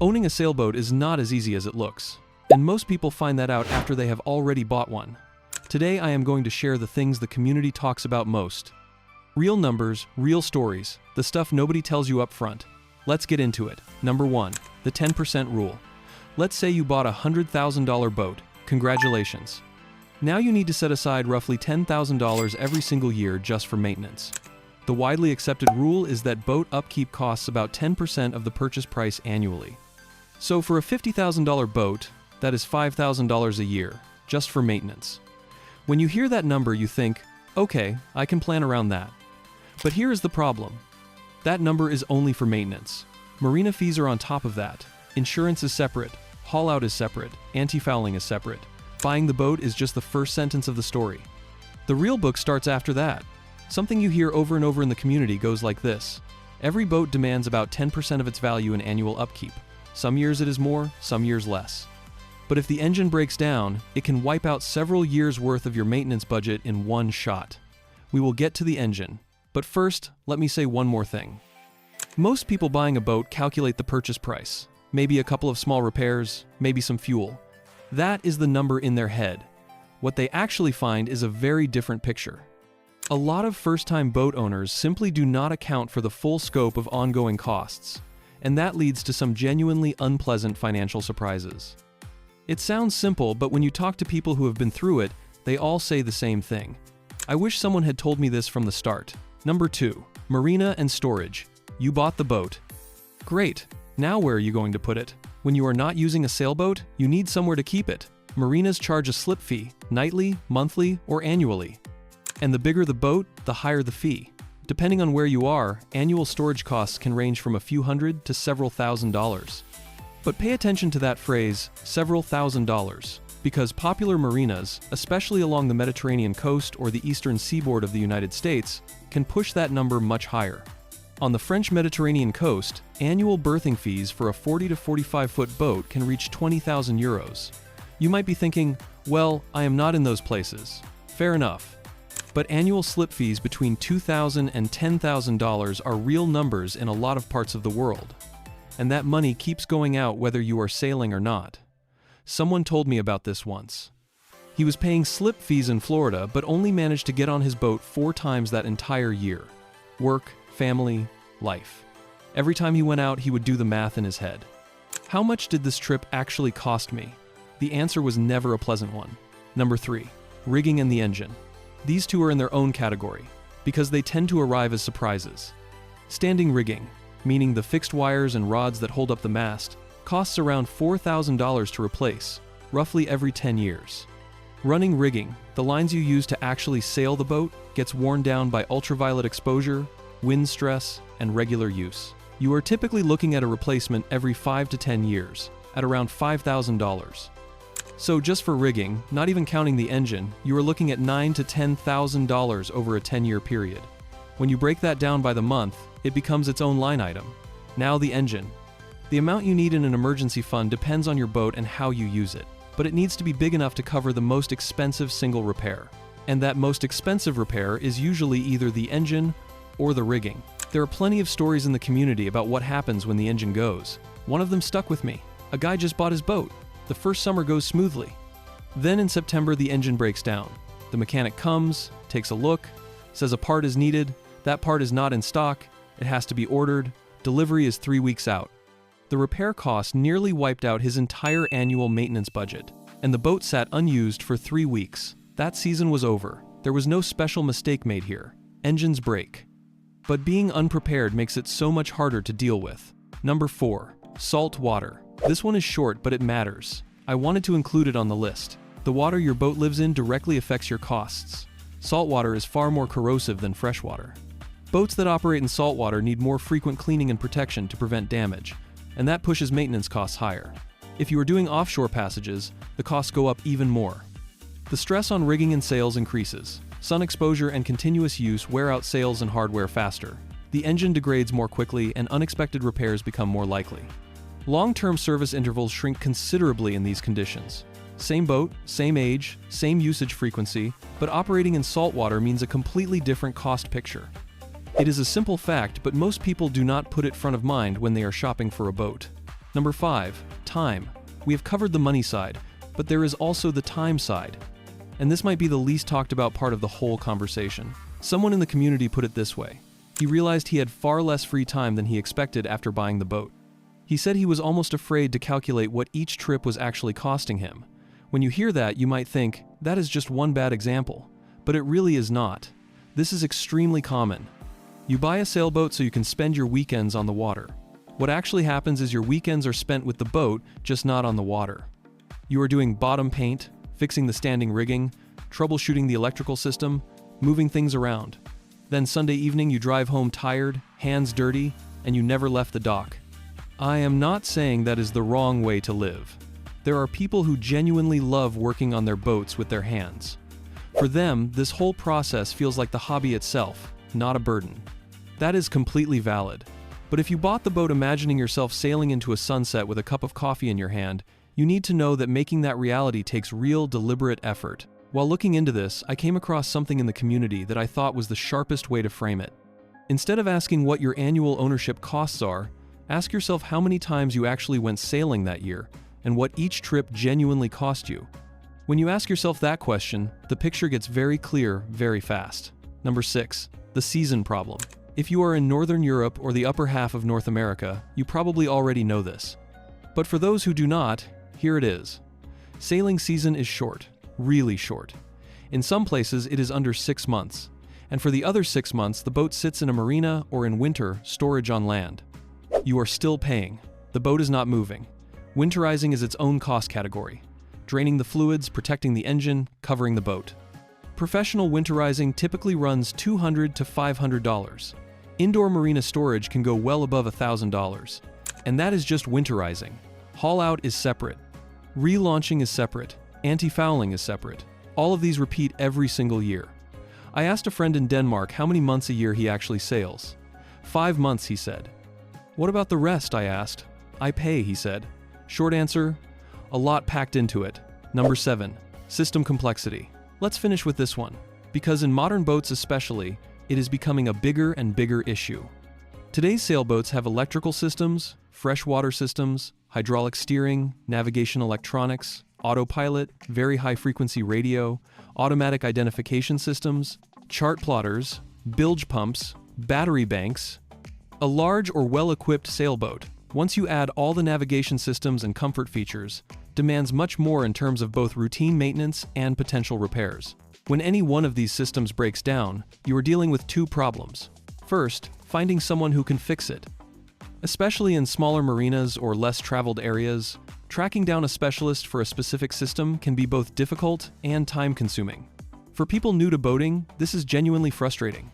Owning a sailboat is not as easy as it looks, and most people find that out after they have already bought one. Today I am going to share the things the community talks about most. Real numbers, real stories, the stuff nobody tells you up front. Let's get into it. Number 1. The 10% rule. Let's say you bought a $100,000 boat. Congratulations. Now you need to set aside roughly $10,000 every single year just for maintenance. The widely accepted rule is that boat upkeep costs about 10% of the purchase price annually. So for a $50,000 boat, that is $5,000 a year, just for maintenance. When you hear that number, you think, okay, I can plan around that. But here is the problem. That number is only for maintenance. Marina fees are on top of that. Insurance is separate. Haul-out is separate. Anti-fouling is separate. Buying the boat is just the first sentence of the story. The real book starts after that. Something you hear over and over in the community goes like this. Every boat demands about 10% of its value in annual upkeep. Some years it is more, some years less. But if the engine breaks down, it can wipe out several years' worth of your maintenance budget in one shot. We will get to the engine. But first, let me say one more thing. Most people buying a boat calculate the purchase price. Maybe a couple of small repairs, maybe some fuel. That is the number in their head. What they actually find is a very different picture. A lot of first-time boat owners simply do not account for the full scope of ongoing costs, and that leads to some genuinely unpleasant financial surprises. It sounds simple, but when you talk to people who have been through it, they all say the same thing. I wish someone had told me this from the start. Number 2. Marina and storage. You bought the boat. Great. Now where are you going to put it? When you are not using a sailboat, you need somewhere to keep it. Marinas charge a slip fee, nightly, monthly, or annually. And the bigger the boat, the higher the fee. Depending on where you are, annual storage costs can range from a few hundred to several $1,000s. But pay attention to that phrase, several $1,000s, because popular marinas, especially along the Mediterranean coast or the eastern seaboard of the United States, can push that number much higher. On the French Mediterranean coast, annual berthing fees for a 40 to 45-foot boat can reach 20,000 euros. You might be thinking, well, I am not in those places. Fair enough. But annual slip fees between $2,000 and $10,000 are real numbers in a lot of parts of the world. And that money keeps going out whether you are sailing or not. Someone told me about this once. He was paying slip fees in Florida, but only managed to get on his boat 4 times that entire year. Work, family, life. Every time he went out, he would do the math in his head. How much did this trip actually cost me? The answer was never a pleasant one. Number 3. Rigging and the engine. These two are in their own category, because they tend to arrive as surprises. Standing rigging, meaning the fixed wires and rods that hold up the mast, costs around $4,000 to replace, roughly every 10 years. Running rigging, the lines you use to actually sail the boat, gets worn down by ultraviolet exposure, wind stress, and regular use. You are typically looking at a replacement every 5 to 10 years, at around $5,000. So just for rigging, not even counting the engine, you are looking at $9,000 to $10,000 over a 10-year period. When you break that down by the month, it becomes its own line item. Now the engine. The amount you need in an emergency fund depends on your boat and how you use it, but it needs to be big enough to cover the most expensive single repair. And that most expensive repair is usually either the engine or the rigging. There are plenty of stories in the community about what happens when the engine goes. One of them stuck with me. A guy just bought his boat. The first summer goes smoothly. Then in September, the engine breaks down. The mechanic comes, takes a look, says a part is needed, that part is not in stock, it has to be ordered, delivery is 3 weeks out. The repair cost nearly wiped out his entire annual maintenance budget, and the boat sat unused for 3 weeks. That season was over. There was no special mistake made here. Engines break. But being unprepared makes it so much harder to deal with. Number 4. Salt water. This one is short, but it matters. I wanted to include it on the list. The water your boat lives in directly affects your costs. Salt water is far more corrosive than fresh water. Boats that operate in salt water need more frequent cleaning and protection to prevent damage, and that pushes maintenance costs higher. If you are doing offshore passages, the costs go up even more. The stress on rigging and sails increases. Sun exposure and continuous use wear out sails and hardware faster. The engine degrades more quickly, and unexpected repairs become more likely. Long-term service intervals shrink considerably in these conditions. Same boat, same age, same usage frequency, but operating in salt water means a completely different cost picture. It is a simple fact, but most people do not put it front of mind when they are shopping for a boat. Number 5. Time. We have covered the money side, but there is also the time side. And this might be the least talked about part of the whole conversation. Someone in the community put it this way. He realized he had far less free time than he expected after buying the boat. He said he was almost afraid to calculate what each trip was actually costing him. When you hear that, you might think, that is just one bad example. But it really is not. This is extremely common. You buy a sailboat so you can spend your weekends on the water. What actually happens is your weekends are spent with the boat, just not on the water. You are doing bottom paint, fixing the standing rigging, troubleshooting the electrical system, moving things around. Then Sunday evening you drive home tired, hands dirty, and you never left the dock. I am not saying that is the wrong way to live. There are people who genuinely love working on their boats with their hands. For them, this whole process feels like the hobby itself, not a burden. That is completely valid. But if you bought the boat imagining yourself sailing into a sunset with a cup of coffee in your hand, you need to know that making that reality takes real, deliberate effort. While looking into this, I came across something in the community that I thought was the sharpest way to frame it. Instead of asking what your annual ownership costs are, ask yourself how many times you actually went sailing that year, and what each trip genuinely cost you. When you ask yourself that question, the picture gets very clear very fast. Number 6. The season problem. If you are in Northern Europe or the upper half of North America, you probably already know this. But for those who do not, here it is. Sailing season is short, really short. In some places, it is under 6 months. And for the other 6 months, the boat sits in a marina or in winter, storage on land. You are still paying. The boat is not moving. Winterizing is its own cost category. Draining the fluids, protecting the engine, covering the boat. Professional winterizing typically runs $200 to $500. Indoor marina storage can go well above $1,000. And that is just winterizing. Haul out is separate. Relaunching is separate. Anti-fouling is separate. All of these repeat every single year. I asked a friend in Denmark how many months a year he actually sails. 5 months, he said. What about the rest, I asked. I pay, he said. Short answer, a lot packed into it. Number 7. System complexity. Let's finish with this one, because in modern boats especially, it is becoming a bigger and bigger issue. Today's sailboats have electrical systems, freshwater systems, hydraulic steering, navigation electronics, autopilot, very high-frequency radio, automatic identification systems, chart plotters, bilge pumps, battery banks. A large or well-equipped sailboat, once you add all the navigation systems and comfort features, demands much more in terms of both routine maintenance and potential repairs. When any one of these systems breaks down, you are dealing with 2 problems. First, finding someone who can fix it. Especially in smaller marinas or less traveled areas, tracking down a specialist for a specific system can be both difficult and time-consuming. For people new to boating, this is genuinely frustrating.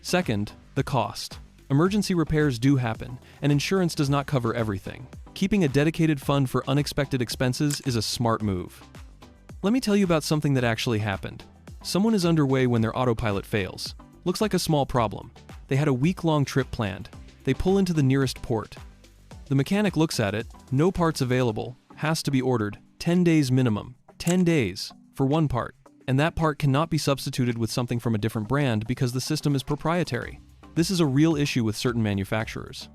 Second, the cost. Emergency repairs do happen, and insurance does not cover everything. Keeping a dedicated fund for unexpected expenses is a smart move. Let me tell you about something that actually happened. Someone is underway when their autopilot fails. Looks like a small problem. They had a week-long trip planned. They pull into the nearest port. The mechanic looks at it, no parts available, has to be ordered, 10 days minimum. 10 days for one part. And that part cannot be substituted with something from a different brand because the system is proprietary. This is a real issue with certain manufacturers.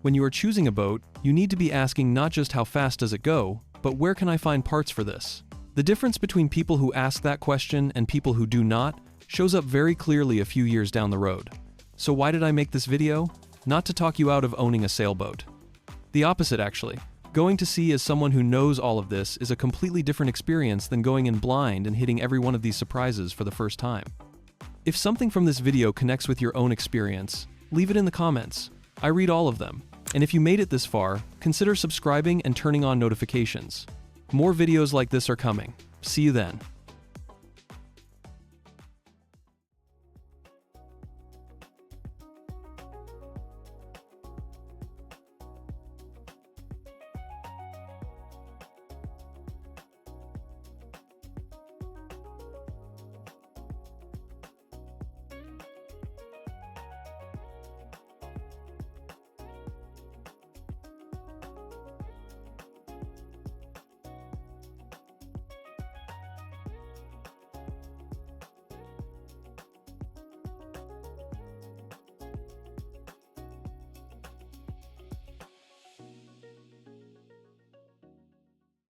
When you are choosing a boat, you need to be asking not just how fast does it go, but where can I find parts for this? The difference between people who ask that question and people who do not shows up very clearly a few years down the road. So why did I make this video? Not to talk you out of owning a sailboat. The opposite, actually. Going to sea as someone who knows all of this is a completely different experience than going in blind and hitting every one of these surprises for the first time. If something from this video connects with your own experience, leave it in the comments. I read all of them. And if you made it this far, consider subscribing and turning on notifications. More videos like this are coming. See you then.